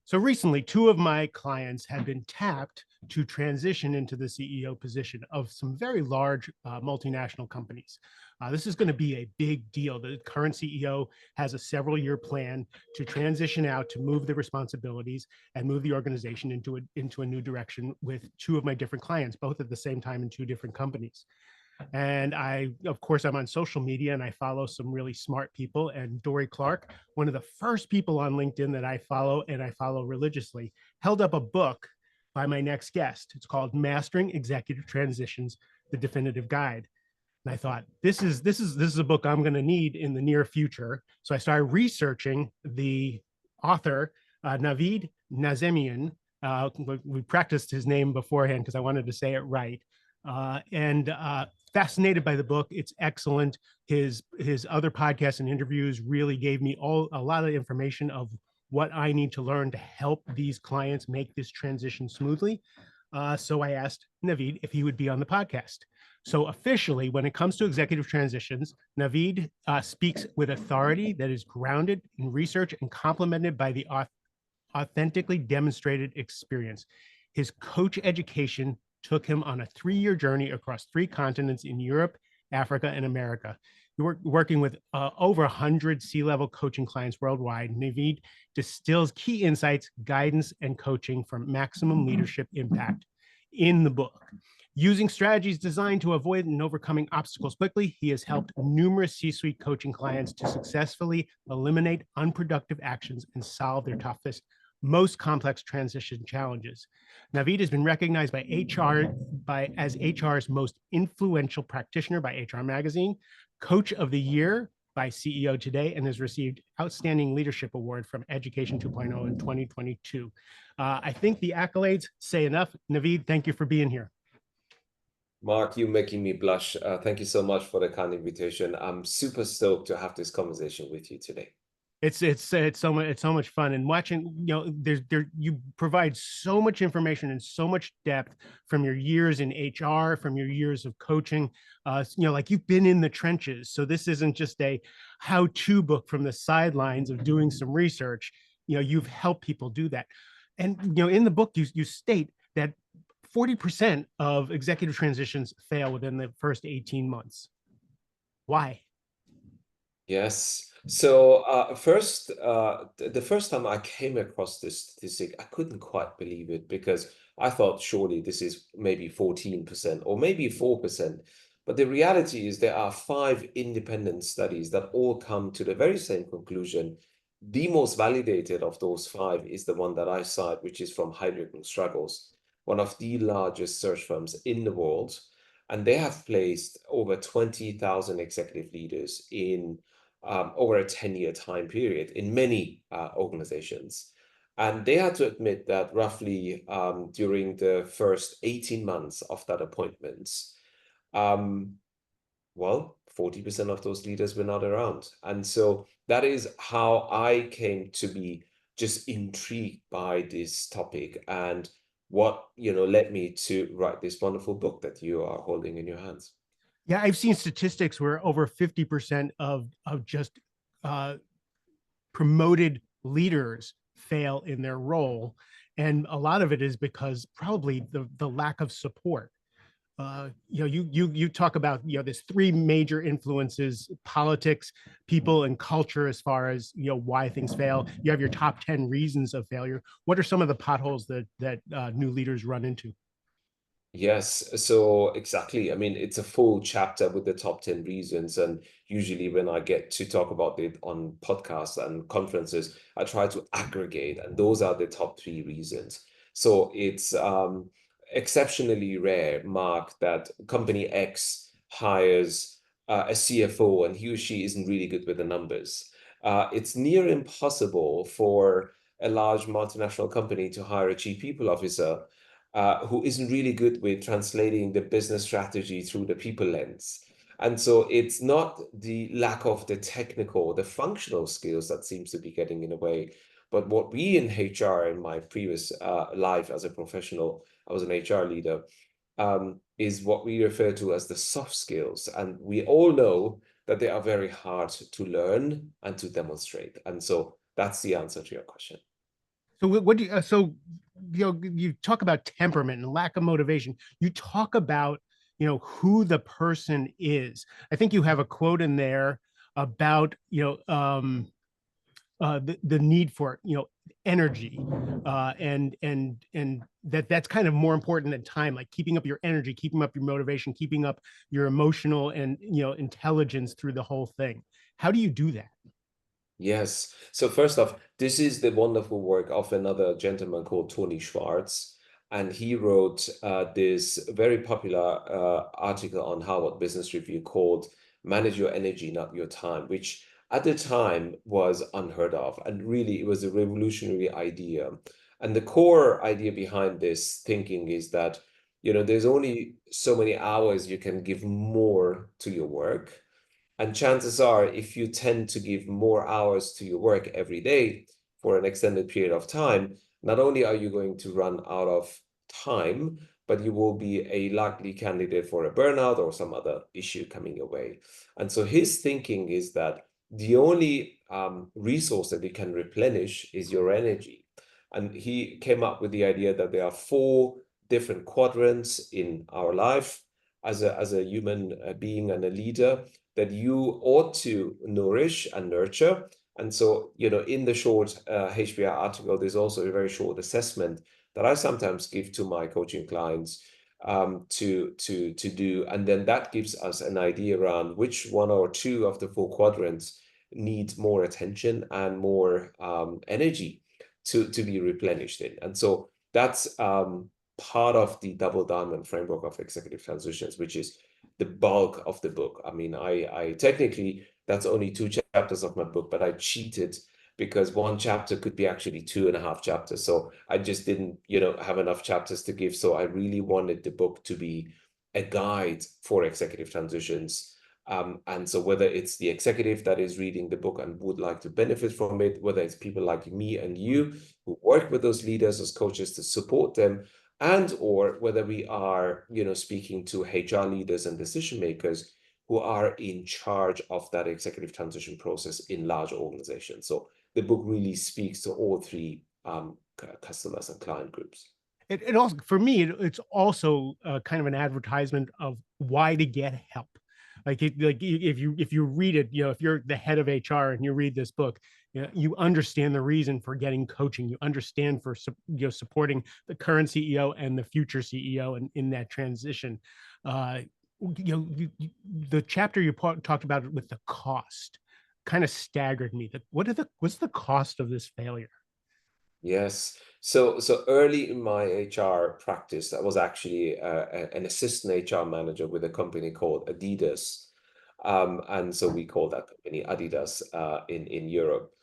So recently, two of my clients have been tapped to transition into the CEO position of some very large multinational companies. This is going to be a big deal. The current CEO has a several-year plan to transition out, to move the responsibilities and move the organization into a new direction with two of my different clients, both at the same time in two different companies. And of course, I'm on social media and I follow some really smart people. And Dory Clark, one of the first people on LinkedIn that I follow and I follow religiously, held up a book by my next guest. It's called Mastering Executive Transitions, The Definitive Guide. And I thought, this is a book I'm going to need in the near future. So I started researching the author, Navid Nazemian. We practiced his name beforehand because I wanted to say it right. And fascinated by the book. It's excellent. His other podcasts and interviews really gave me a lot of information of what I need to learn to help these clients make this transition smoothly. So I asked Navid if he would be on the podcast. So officially, when it comes to executive transitions, Navid speaks with authority that is grounded in research and complemented by the authentically demonstrated experience. His coach education took him on a 3-year journey across 3 continents in Europe, Africa, and America. Working with over 100 C-level coaching clients worldwide, Navid distills key insights, guidance, and coaching for maximum leadership impact in the book. Using strategies designed to avoid and overcoming obstacles quickly, he has helped numerous C-suite coaching clients to successfully eliminate unproductive actions and solve their toughest, most complex transition challenges. Navid has been recognized by as HR's most influential practitioner by HR Magazine, Coach of the Year by CEO Today, and has received Outstanding Leadership Award from Education 2.0 in 2022. I think the accolades say enough. Navid, thank you for being here. Mark, you're making me blush. Thank you so much for the kind invitation. I'm super stoked to have this conversation with you today. It's so much fun, and watching, you provide so much information and so much depth from your years in HR, from your years of coaching. Like you've been in the trenches. So this isn't just a how-to book from the sidelines of doing some research. You've helped people do that. And in the book, you state that 40% of executive transitions fail within the first 18 months. Why? Yes. So the first time I came across this statistic, I couldn't quite believe it because I thought surely this is maybe 14% or maybe 4%. But the reality is there are 5 independent studies that all come to the very same conclusion. The most validated of those 5 is the one that I cite, which is from Heidrick & Struggles, one of the largest search firms in the world. And they have placed over 20,000 executive leaders in over a 10-year time period in many organizations. And they had to admit that roughly during the first 18 months of that appointment, 40% of those leaders were not around. And so that is how I came to be just intrigued by this topic and what led me to write this wonderful book that you are holding in your hands. Yeah, I've seen statistics where over 50% of just promoted leaders fail in their role. And a lot of it is because probably the lack of support. You talk about, there's 3 major influences: politics, people, and culture, as far as, why things fail. You have your top 10 reasons of failure. What are some of the potholes that new leaders run into? Yes, so exactly. I mean, it's a full chapter with the top 10 reasons. And usually when I get to talk about it on podcasts and conferences, I try to aggregate, and those are the top 3 reasons. So it's exceptionally rare, Mark, that company X hires a CFO and he or she isn't really good with the numbers. It's near impossible for a large multinational company to hire a chief people officer who isn't really good with translating the business strategy through the people lens. And so it's not the lack of the technical, the functional skills that seems to be getting in the way. But what we in HR, in my previous life as a professional, I was an HR leader, is what we refer to as the soft skills. And we all know that they are very hard to learn and to demonstrate. And so that's the answer to your question. So what do you, you talk about temperament and lack of motivation. You talk about, who the person is. I think you have a quote in there about, the need for, energy, and that's kind of more important than time, like keeping up your energy, keeping up your motivation, keeping up your emotional and, intelligence through the whole thing. How do you do that? Yes. So first off, this is the wonderful work of another gentleman called Tony Schwartz, and he wrote this very popular article on Harvard Business Review called "Manage Your Energy, Not Your Time," which at the time was unheard of, and really it was a revolutionary idea. And the core idea behind this thinking is that, there's only so many hours you can give more to your work, and chances are, if you tend to give more hours to your work every day for an extended period of time, not only are you going to run out of time, but you will be a likely candidate for a burnout or some other issue coming your way. And so his thinking is that the only resource that you can replenish is your energy. And he came up with the idea that there are four different quadrants in our life as a human being and a leader that you ought to nourish and nurture. And so, in the short HBR article, there's also a very short assessment that I sometimes give to my coaching clients to do, and then that gives us an idea around which one or two of the four quadrants need more attention and more energy to be replenished in. And so that's part of the double diamond framework of executive transitions, which is the bulk of the book. I mean, I technically, that's only two chapters of my book, but I cheated because one chapter could be actually 2.5 chapters. So I just didn't, have enough chapters to give. So I really wanted the book to be a guide for executive transitions. And so whether it's the executive that is reading the book and would like to benefit from it, whether it's people like me and you who work with those leaders as coaches to support them, and or whether we are, speaking to HR leaders and decision makers who are in charge of that executive transition process in large organizations. So the book really speaks to all three customers and client groups. It also, for me, it's also kind of an advertisement of why to get help. If you read it, if you're the head of HR and you read this book, you understand the reason for getting coaching. You understand for supporting the current CEO and the future CEO in that transition. Uh, the chapter you talked about with the cost kind of staggered me. That what's the cost of this failure? Yes. So early in my HR practice, I was actually an assistant HR manager with a company called Adidas. And so we call that company Adidas in Europe.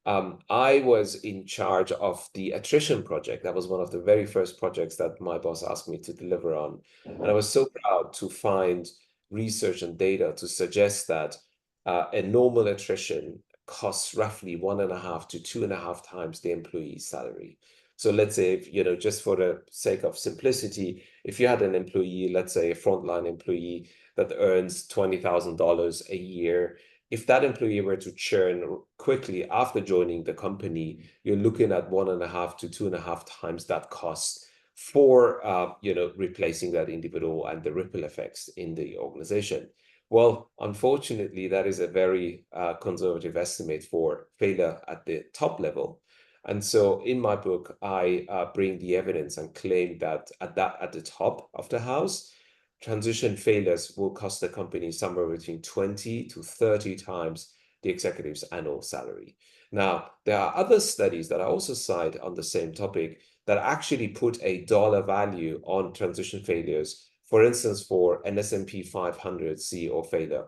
I was in charge of the attrition project. That was one of the very first projects that my boss asked me to deliver on. And I was so proud to find research and data to suggest that a normal attrition costs roughly 1.5 to 2.5 times the employee's salary. So let's say, if, just for the sake of simplicity, if you had an employee, let's say a frontline employee that earns $20,000 a year, if that employee were to churn quickly after joining the company, you're looking at 1.5 to 2.5 times that cost for replacing that individual and the ripple effects in the organization. Well, unfortunately, that is a very conservative estimate for failure at the top level. And so in my book, I bring the evidence and claim that at the top of the house, transition failures will cost the company somewhere between 20 to 30 times the executive's annual salary. Now, there are other studies that I also cite on the same topic that actually put a dollar value on transition failures, for instance, for an S&P 500 CEO failure.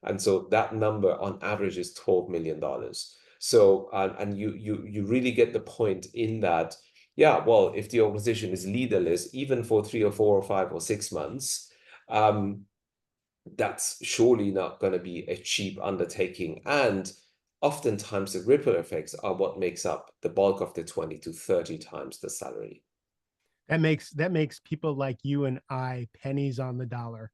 And so that number on average is $12 million. So, and you really get the point in that, yeah, well, if the organization is leaderless, even for 3 or 4 or 5 or 6 months, that's surely not going to be a cheap undertaking. And oftentimes the ripple effects are what makes up the bulk of the 20 to 30 times the salary. That makes people like you and I pennies on the dollar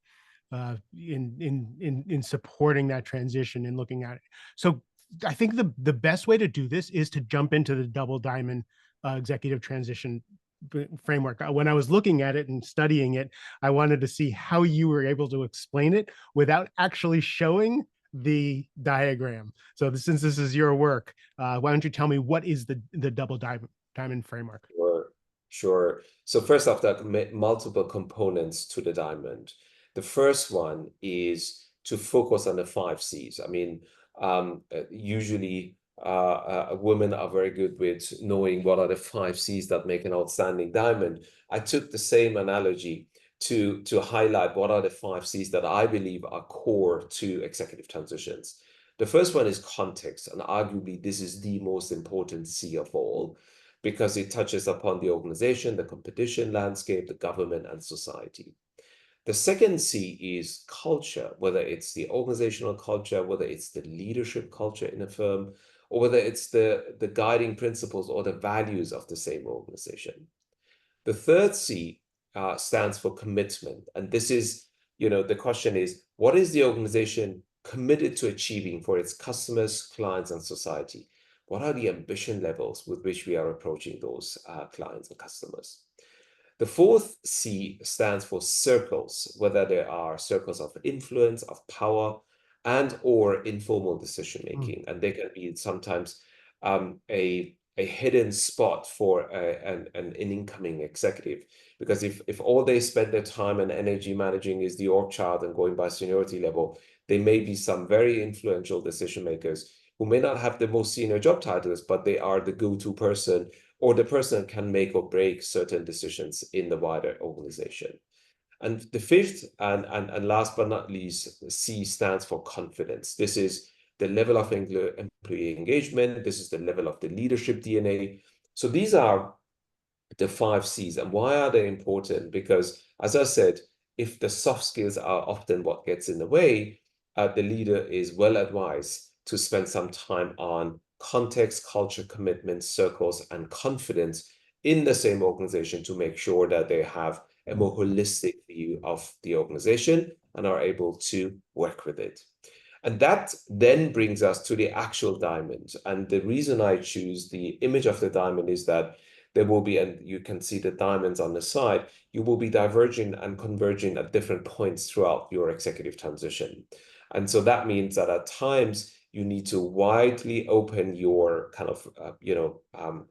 in supporting that transition and looking at it. So I think the best way to do this is to jump into the double diamond executive transition framework. When I was looking at it and studying it, I wanted to see how you were able to explain it without actually showing the diagram. So since this is your work, why don't you tell me what is the double diamond framework? Sure, sure. So first off, there are multiple components to the diamond. The first one is to focus on the 5 Cs. I mean, usually women are very good with knowing what are the 5 Cs that make an outstanding diamond. I took the same analogy to highlight what are the 5 Cs that I believe are core to executive transitions. The first one is context, and arguably this is the most important C of all, because it touches upon the organization, the competition landscape, the government, and society. The second C is culture, whether it's the organizational culture, whether it's the leadership culture in a firm, or whether it's the guiding principles or the values of the same organization. The third C stands for commitment. And this is, the question is, what is the organization committed to achieving for its customers, clients, and society? What are the ambition levels with which we are approaching those clients and customers? The fourth C stands for circles, whether there are circles of influence, of power, and or informal decision making. And they can be sometimes a hidden spot for an incoming executive. Because if all they spend their time and energy managing is the org chart and going by seniority level, there may be some very influential decision makers who may not have the most senior job titles, but they are the go-to person, or the person can make or break certain decisions in the wider organization. And the fifth and last but not least, C stands for confidence. This is the level of employee engagement. This is the level of the leadership DNA. So these are the 5 Cs. And why are they important? Because, as I said, if the soft skills are often what gets in the way, the leader is well advised to spend some time on context, culture, commitment, circles, and confidence in the same organization to make sure that they have a more holistic view of the organization and are able to work with it. And that then brings us to the actual diamond. And the reason I choose the image of the diamond is that there will be, and you can see the diamonds on the side, you will be diverging and converging at different points throughout your executive transition. And so that means that at times you need to widely open your kind of,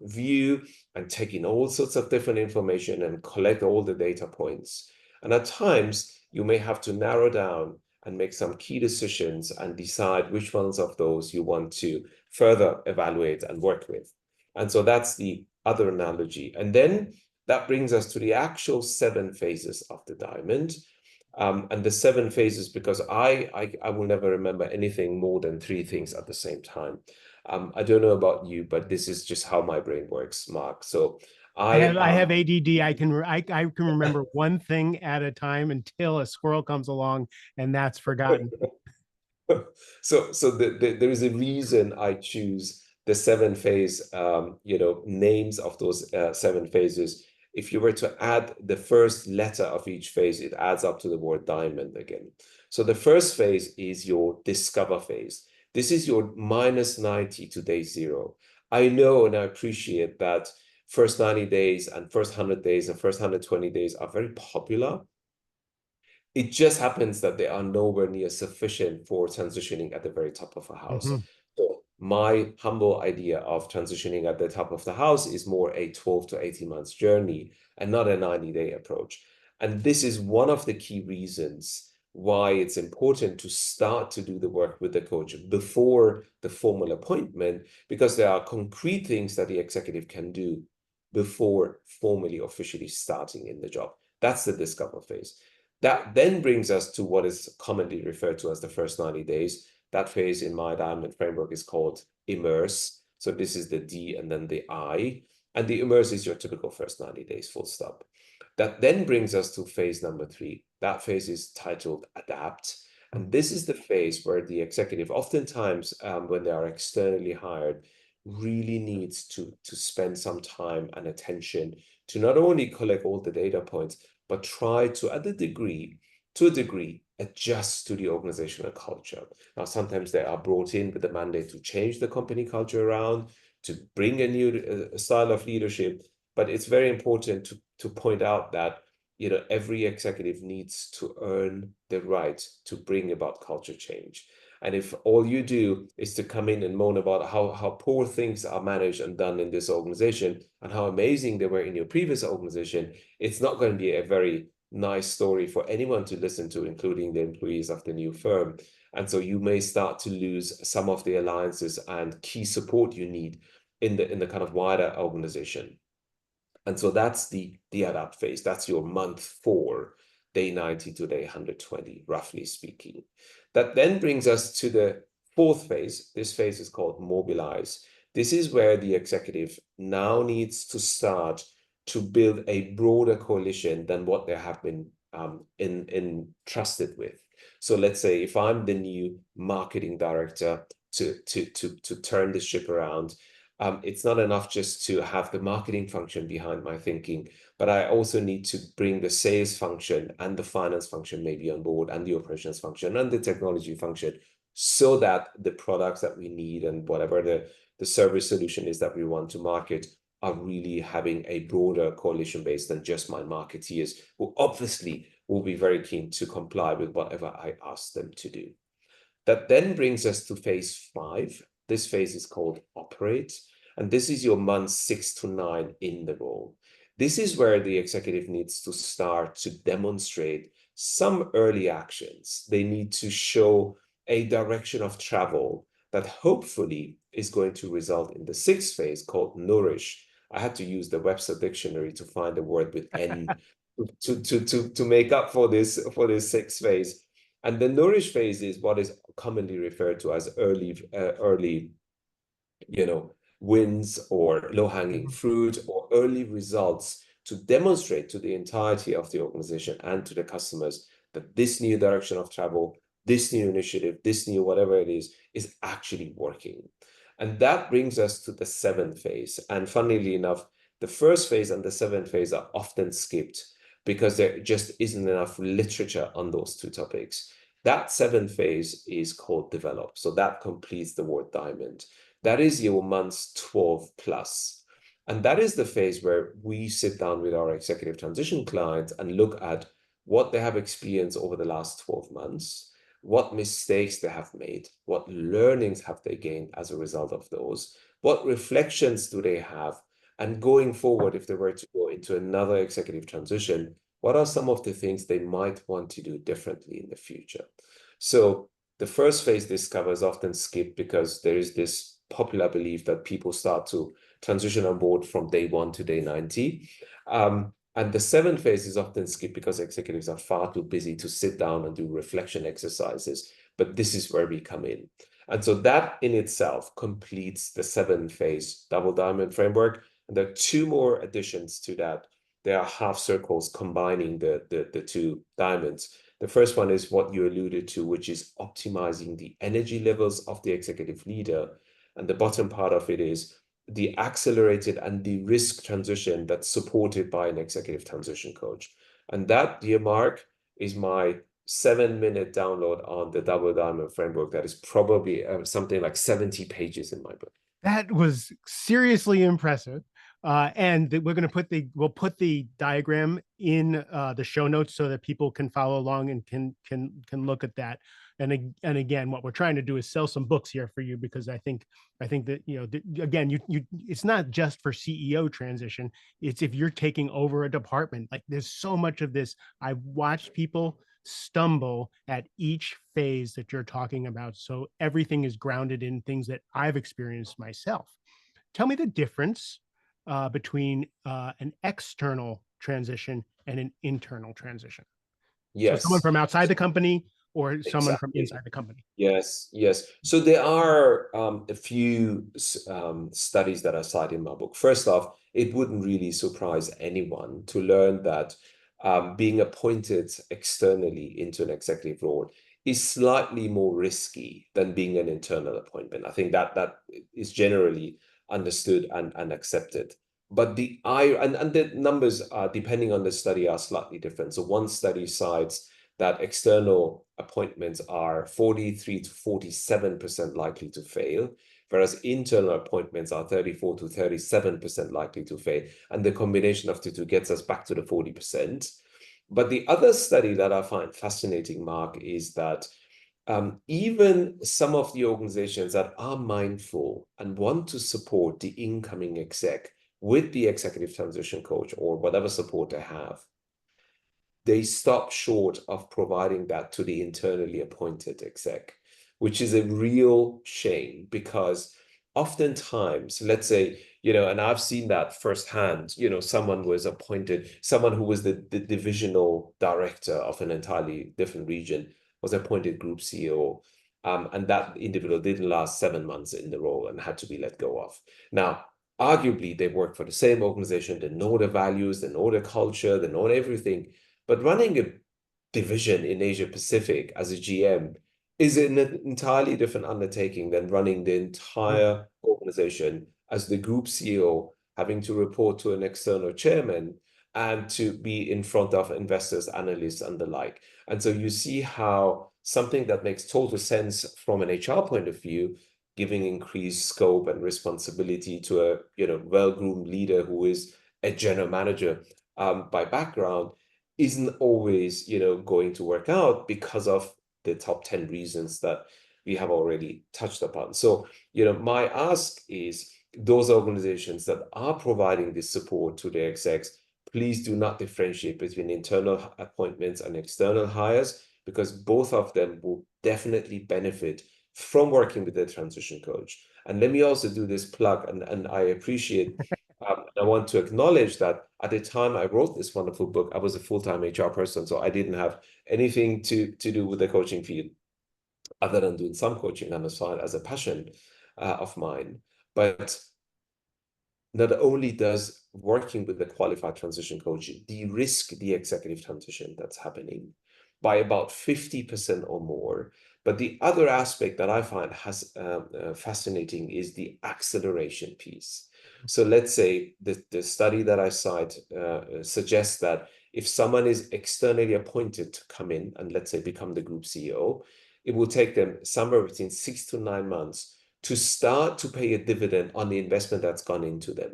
view and take in all sorts of different information and collect all the data points. And at times you may have to narrow down and make some key decisions and decide which ones of those you want to further evaluate and work with. And so that's the other analogy. And then that brings us to the actual 7 phases of the diamond. And the 7 phases, because I will never remember anything more than 3 things at the same time. I don't know about you, but this is just how my brain works, Mark. So I have ADD. I can remember one thing at a time until a squirrel comes along, and that's forgotten. So there is a reason I choose the 7 phase, names of those 7 phases. If you were to add the first letter of each phase, it adds up to the word diamond again. So the first phase is your discover phase. This is your -90 to day 0. I know and I appreciate that first 90 days and first 100 days and first 120 days are very popular. It just happens that they are nowhere near sufficient for transitioning at the very top of a house. Mm-hmm. So my humble idea of transitioning at the top of the house is more a 12 to 18 months journey and not a 90-day approach. And this is one of the key reasons why it's important to start to do the work with the coach before the formal appointment, because there are concrete things that the executive can do before formally, officially starting in the job. That's the discover phase. That then brings us to what is commonly referred to as the first 90 days. That phase in my diamond framework is called immerse. So this is the D and then the I. And the immerse is your typical first 90 days, full stop. That then brings us to phase number 3. That phase is titled adapt. And this is the phase where the executive, oftentimes when they are externally hired, really needs to spend some time and attention to not only collect all the data points, but try to, to a degree, adjust to the organizational culture. Now, sometimes they are brought in with the mandate to change the company culture around, to bring a new style of leadership. But it's very important to point out that every executive needs to earn the right to bring about culture change. And if all you do is to come in and moan about how poor things are managed and done in this organization and how amazing they were in your previous organization, it's not going to be a very nice story for anyone to listen to, including the employees of the new firm. And so you may start to lose some of the alliances and key support you need in the kind of wider organization. And so that's the adapt phase. That's your month 4, day 90 to day 120, roughly speaking. That then brings us to the 4th phase. This phase is called mobilize. This is where the executive now needs to start to build a broader coalition than what they have been entrusted with. So let's say if I'm the new marketing director to turn the ship around, it's not enough just to have the marketing function behind my thinking, but I also need to bring the sales function and the finance function maybe on board, and the operations function and the technology function, so that the products that we need and whatever the service solution is that we want to market are really having a broader coalition base than just my marketeers, who obviously will be very keen to comply with whatever I ask them to do. That then brings us to phase 5. This phase is called operate, and this is your months 6 to 9 in the role. This is where the executive needs to start to demonstrate some early actions. They need to show a direction of travel that hopefully is going to result in the 6th phase called nourish. I had to use the Webster dictionary to find a word with N to make up for this 6th phase. And the nourish phase is what is commonly referred to as early wins or low-hanging fruit or early results, to demonstrate to the entirety of the organization and to the customers that this new direction of travel, this new initiative, this new whatever it is actually working. And that brings us to the 7th phase. And funnily enough, the 1st phase and the 7th phase are often skipped because there just isn't enough literature on those two topics. That 7th phase is called develop. So that completes the word diamond. That is your months 12 plus. And that is the phase where we sit down with our executive transition clients and look at what they have experienced over the last 12 months, what mistakes they have made, what learnings have they gained as a result of those, what reflections do they have, and going forward, if they were to go into another executive transition, what are some of the things they might want to do differently in the future? So the 1st phase discover is often skipped because there is this popular belief that people start to transition on board from day 1 to day 90. And the 7th phase is often skipped because executives are far too busy to sit down and do reflection exercises. But this is where we come in. And so that in itself completes the 7th phase double diamond framework. And there are 2 more additions to that. There are half circles combining the 2 diamonds. The first one is what you alluded to, which is optimizing the energy levels of the executive leader. And the bottom part of it is the accelerated and the risk transition that's supported by an executive transition coach. And that, dear Mark, is my 7-minute download on the double diamond framework. That is probably something like 70 pages in my book. That was seriously impressive. And we're going to we'll put the diagram in the show notes so that people can follow along and can look at that. And again, what we're trying to do is sell some books here for you, because I think that, again, it's not just for CEO transition. It's if you're taking over a department. Like, there's so much of this. I've watched people stumble at each phase that you're talking about. So everything is grounded in things that I've experienced myself. Tell me the difference between an external transition and an internal transition. So someone Yes, from outside the company or someone from exactly. inside the company. Yes, yes. So there are a few studies that I cite in my book. First off, it wouldn't really surprise anyone to learn that being appointed externally into an executive role is slightly more risky than being an internal appointment. I think that is generally understood and accepted. But and the numbers, depending on the study, are slightly different. So one study cites that external appointments are 43 to 47% likely to fail, whereas internal appointments are 34 to 37% likely to fail. And the combination of the two gets us back to the 40%. But the other study that I find fascinating, Mark, is that even some of the organizations that are mindful and want to support the incoming exec with the executive transition coach or whatever support they have, they stop short of providing that to the internally appointed exec, which is a real shame because oftentimes, let's say, and I've seen that firsthand, someone was appointed, someone who was the divisional director of an entirely different region was appointed group CEO. And that individual didn't last 7 months in the role and had to be let go of. Now, arguably, they work for the same organization, they know the values, they know the culture, they know everything. But running a division in Asia Pacific as a GM is an entirely different undertaking than running the entire organization as the group CEO, having to report to an external chairman and to be in front of investors, analysts, and the like. And so you see how something that makes total sense from an HR point of view, giving increased scope and responsibility to a well-groomed leader who is a general manager by background, isn't always going to work out because of the top 10 reasons that we have already touched upon. So my ask is those organizations that are providing this support to their execs, please do not differentiate between internal appointments and external hires, because both of them will definitely benefit from working with the transition coach. And let me also do this plug, and I appreciate I want to acknowledge that at the time I wrote this wonderful book, I was a full-time HR person, so I didn't have anything to do with the coaching field other than doing some coaching on the side as a passion of mine. But not only does working with the qualified transition coach de-risk the executive transition that's happening by about 50% or more, but the other aspect that I find has fascinating is the acceleration piece. So let's say the study that I cite suggests that if someone is externally appointed to come in and let's say become the group CEO, it will take them somewhere between 6 to 9 months to start to pay a dividend on the investment that's gone into them.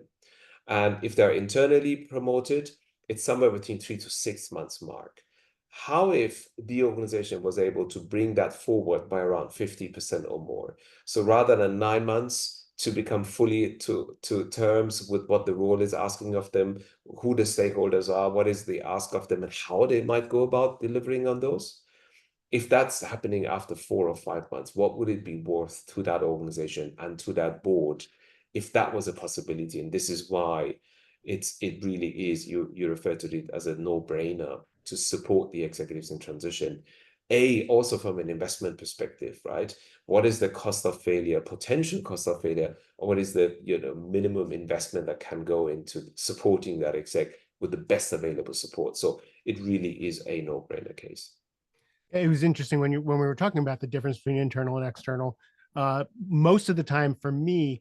And if they're internally promoted, it's somewhere between 3 to 6 months mark. How if the organization was able to bring that forward by around 50% or more? So rather than 9 months to become fully to terms with what the role is asking of them, who the stakeholders are, what is the ask of them, and how they might go about delivering on those. If that's happening after 4 or 5 months, what would it be worth to that organization and to that board if that was a possibility? And this is why it really is, you refer to it as a no-brainer to support the executives in transition. Also from an investment perspective, right? What is the cost of failure, potential cost of failure, or what is the minimum investment that can go into supporting that exec with the best available support? So it really is a no-brainer case. It was interesting when we were talking about the difference between internal and external. Most of the time, for me,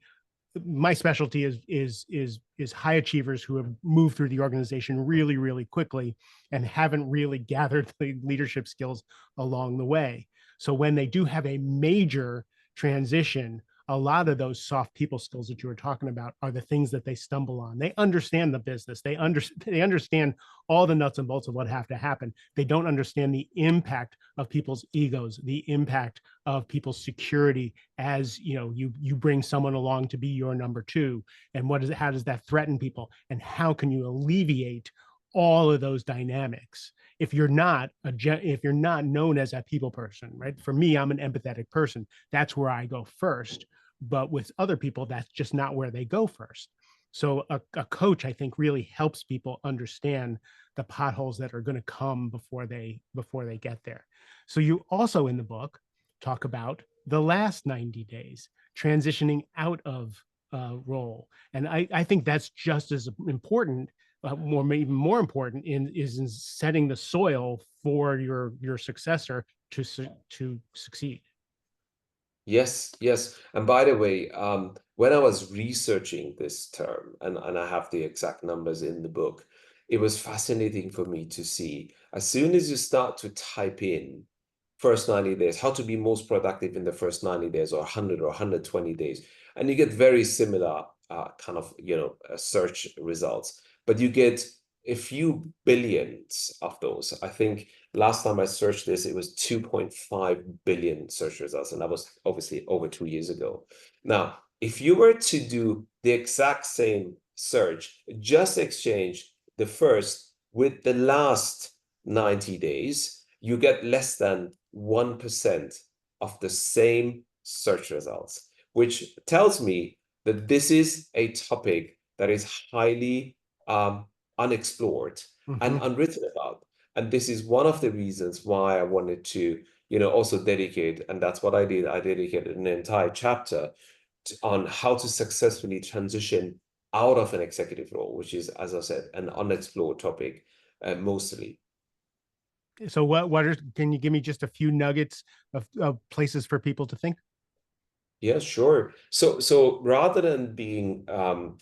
my specialty is high achievers who have moved through the organization really, really quickly and haven't really gathered the leadership skills along the way. So when they do have a major transition, a lot of those soft people skills that you were talking about are the things that they stumble on. They understand the business. They understand all the nuts and bolts of what have to happen. They don't understand the impact of people's egos, the impact of people's security as you bring someone along to be your number two, and how does that threaten people, and how can you alleviate all of those dynamics if you're not known as a people person, right? For me, I'm an empathetic person. That's where I go first. But with other people, that's just not where they go first. So a coach, I think, really helps people understand the potholes that are going to come before they get there. So you also in the book talk about the last 90 days, transitioning out of role. And I think that's just as important, even more important, is in setting the soil for your successor to succeed. Yes, yes. And by the way, when I was researching this term, and I have the exact numbers in the book, it was fascinating for me to see as soon as you start to type in first 90 days, how to be most productive in the first 90 days or 100 or 120 days, and you get very similar kind of, search results, but you get a few billions of those. I think last time I searched this, it was 2.5 billion search results, and that was obviously over 2 years ago. Now, if you were to do the exact same search, just exchange the first with the last 90 days, you get less than 1% of the same search results, which tells me that this is a topic that is highly unexplored and Mhm. unwritten about. And this is one of the reasons why I wanted to, also dedicate, and that's what I did. I dedicated an entire chapter on how to successfully transition out of an executive role, which is, as I said, an unexplored topic mostly. So can you give me just a few nuggets of places for people to think? Yeah, sure. So rather than being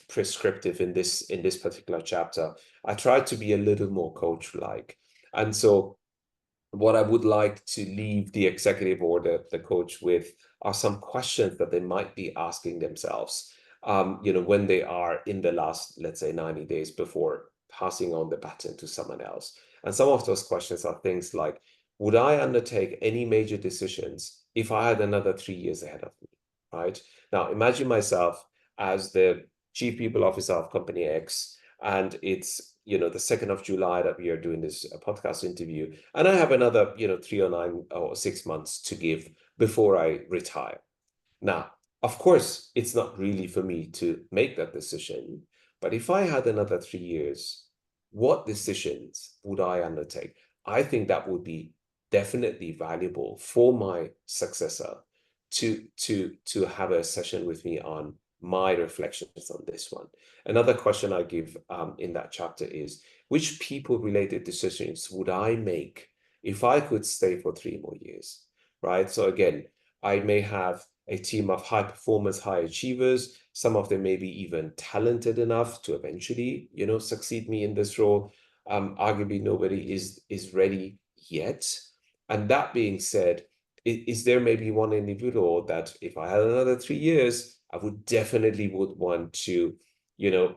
prescriptive in this particular chapter, I tried to be a little more coach-like. And so what I would like to leave the executive or the coach with are some questions that they might be asking themselves, when they are in the last, let's say, 90 days before passing on the baton to someone else. And some of those questions are things like, would I undertake any major decisions if I had another 3 years ahead of me, right? Now, imagine myself as the chief people officer of company X, and it's the 2nd of July that we are doing this podcast interview, and I have another 3 or 9 or 6 months to give before I retire. Now, of course, it's not really for me to make that decision, but if I had another 3 years, what decisions would I undertake? I think that would be definitely valuable for my successor to have a session with me on my reflections on this one. Another question I give in that chapter is, which people-related decisions would I make if I could stay for 3 more years, right? So again, I may have a team of high performers, high achievers. Some of them may be even talented enough to eventually, succeed me in this role. Arguably, nobody is ready yet. And that being said, is there maybe one individual that if I had another 3 years, I would definitely would want to,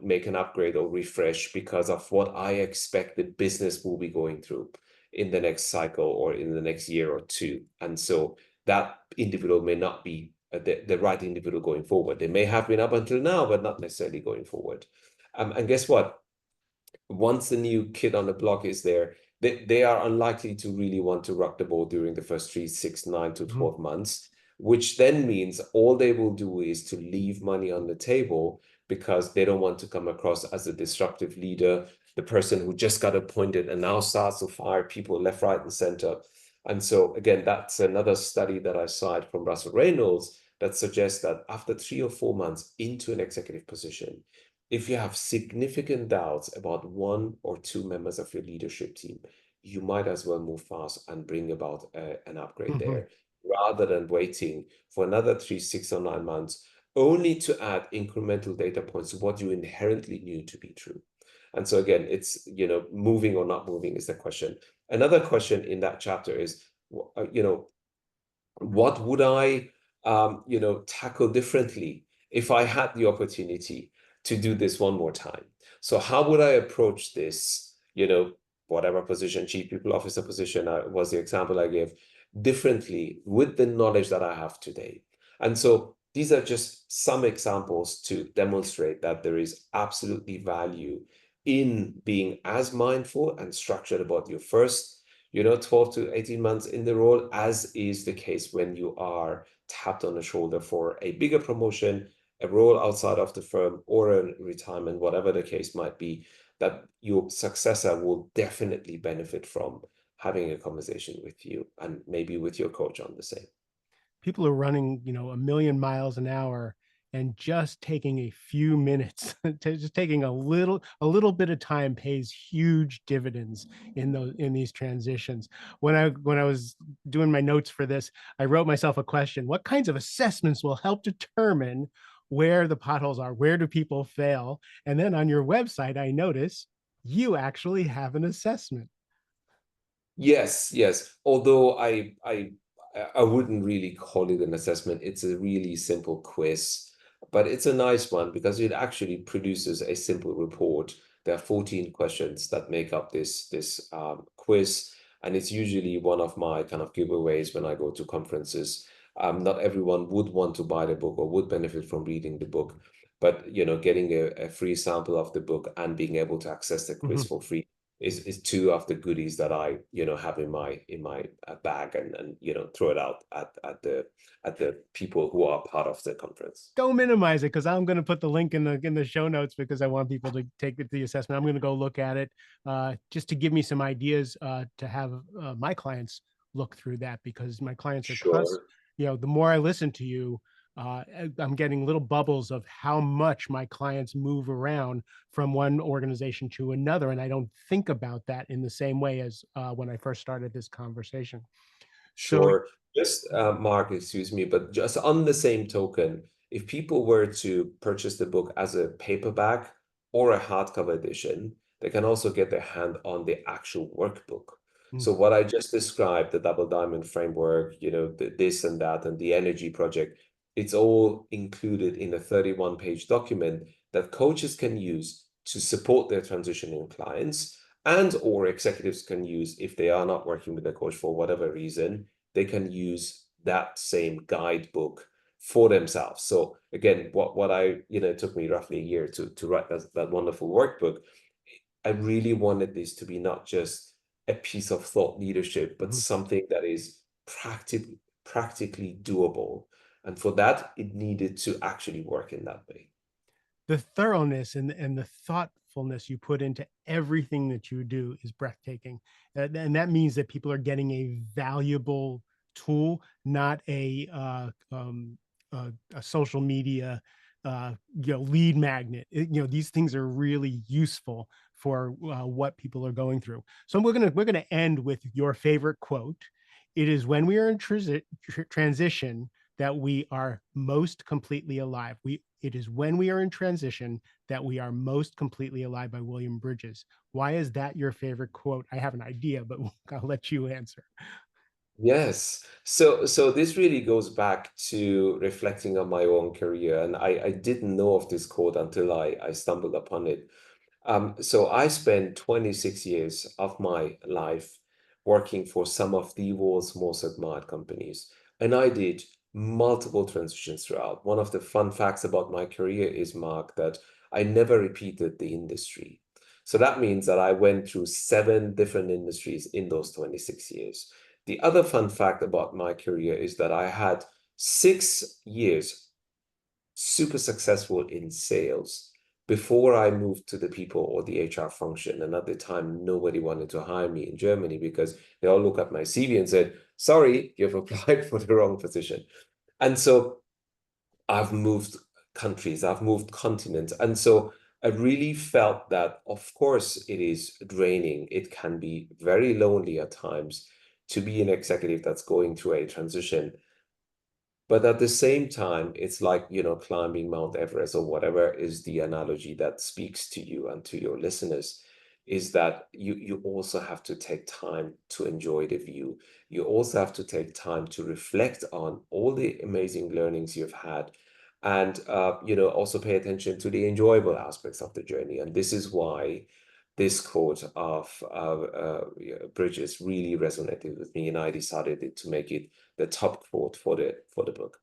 make an upgrade or refresh because of what I expect the business will be going through in the next cycle or in the next year or two. And so that individual may not be the right individual going forward. They may have been up until now, but not necessarily going forward. And guess what? Once the new kid on the block is there, they are unlikely to really want to rock the boat during the first 3, 6, 9 to Mhm. 12 months, which then means all they will do is to leave money on the table because they don't want to come across as a disruptive leader, the person who just got appointed and now starts to fire people left, right, and center. And so, again, that's another study that I cite from Russell Reynolds that suggests that after 3 or 4 months into an executive position, if you have significant doubts about one or two members of your leadership team, you might as well move fast and bring about an upgrade Mhm. there rather than waiting for another 3, 6, or 9 months, only to add incremental data points to what you inherently knew to be true. And so again, it's, moving or not moving is the question. Another question in that chapter is, what would I, tackle differently if I had the opportunity to do this one more time? So how would I approach this, whatever position, chief people officer position was the example I gave, differently with the knowledge that I have today? And so these are just some examples to demonstrate that there is absolutely value in being as mindful and structured about your first 12 to 18 months in the role, as is the case when you are tapped on the shoulder for a bigger promotion, a role outside of the firm, or a retirement, whatever the case might be, that your successor will definitely benefit from having a conversation with you and maybe with your coach on the same. People are running, a million miles an hour, and just taking a few minutes, just taking a little bit of time pays huge dividends in these transitions. When I was doing my notes for this, I wrote myself a question: what kinds of assessments will help determine where the potholes are? Where do people fail? And then on your website, I notice you actually have an assessment. Yes, yes. Although I wouldn't really call it an assessment. It's a really simple quiz but it's a nice one because it actually produces a simple report. There are 14 questions that make up this quiz, and it's usually one of my kind of giveaways when I go to conferences. Not everyone would want to buy the book or would benefit from reading the book, but getting a free sample of the book and being able to access the quiz Mhm. for free is two of the goodies that I have in my bag, and throw it out at the people who are part of the conference. Don't minimize it, because I'm going to put the link in the show notes, because I want people to take the assessment. I'm going to go look at it, just to give me some ideas, to have my clients look through that, because my clients are Sure. the more I listen to you, I'm getting little bubbles of how much my clients move around from one organization to another, and I don't think about that in the same way as when I first started this conversation. So, Sure. Just, Mark, excuse me, but just on the same token, if people were to purchase the book as a paperback or a hardcover edition, they can also get their hand on the actual workbook. mm, So what I just described, the Double Diamond framework, this and that, and the energy project, it's all included in a 31-page document that coaches can use to support their transitioning clients, and or executives can use if they are not working with a coach for whatever reason. They can use that same guidebook for themselves. So again, what I it took me roughly a year to write that wonderful workbook. I really wanted this to be not just a piece of thought leadership, but mhm. something that is practically doable. And for that, it needed to actually work in that way. The thoroughness and the thoughtfulness you put into everything that you do is breathtaking. And that means that people are getting a valuable tool, not a social media lead magnet. These things are really useful for what people are going through. So we're gonna end with your favorite quote. It is when we are in transition that we are most completely alive. It is when we are in transition that we are most completely alive, by William Bridges. Why is that your favorite quote? I have an idea, but I'll let you answer. Yes. So this really goes back to reflecting on my own career. And I didn't know of this quote until I stumbled upon it. So I spent 26 years of my life working for some of the world's most admired companies. And I did multiple transitions throughout. One of the fun facts about my career is, Mark, that I never repeated the industry. So that means that I went through 7 different industries in those 26 years. The other fun fact about my career is that I had 6 years super successful in sales before I moved to the people or the HR function. And at the time, nobody wanted to hire me in Germany because they all look at my CV and said, sorry, you've applied for the wrong position. And so I've moved countries, I've moved continents. And so I really felt that, of course, it is draining. It can be very lonely at times to be an executive that's going through a transition. But at the same time, it's like, climbing Mount Everest or whatever is the analogy that speaks to you and to your listeners, is that you also have to take time to enjoy the view. You also have to take time to reflect on all the amazing learnings you've had, and also pay attention to the enjoyable aspects of the journey. And this is why this quote of Bridges really resonated with me, and I decided to make it the top quote for the book.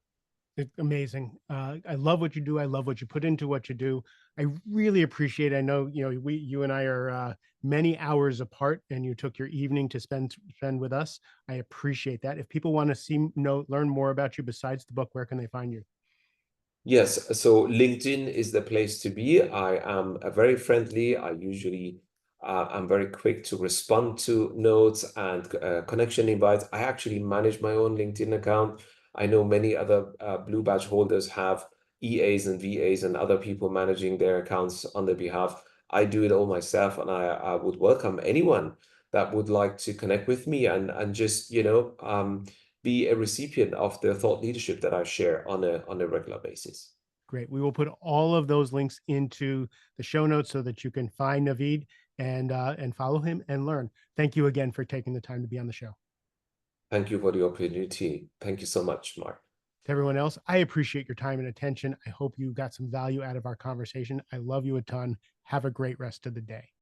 Amazing. I love what you do. I love what you put into what you do. I really appreciate it. I know, you and I are many hours apart, and you took your evening to spend with us. I appreciate that. If people want to learn more about you besides the book, where can they find you? Yes, so LinkedIn is the place to be. I am very friendly. I usually I'm very quick to respond to notes and connection invites. I actually manage my own LinkedIn account. I know many other blue badge holders have EAs and VAs and other people managing their accounts on their behalf. I do it all myself, and I would welcome anyone that would like to connect with me and just be a recipient of the thought leadership that I share on a regular basis. Great. We will put all of those links into the show notes so that you can find Navid and follow him and learn. Thank you again for taking the time to be on the show. Thank you for the opportunity. Thank you so much, Mark. To everyone else, I appreciate your time and attention. I hope you got some value out of our conversation. I love you a ton. Have a great rest of the day.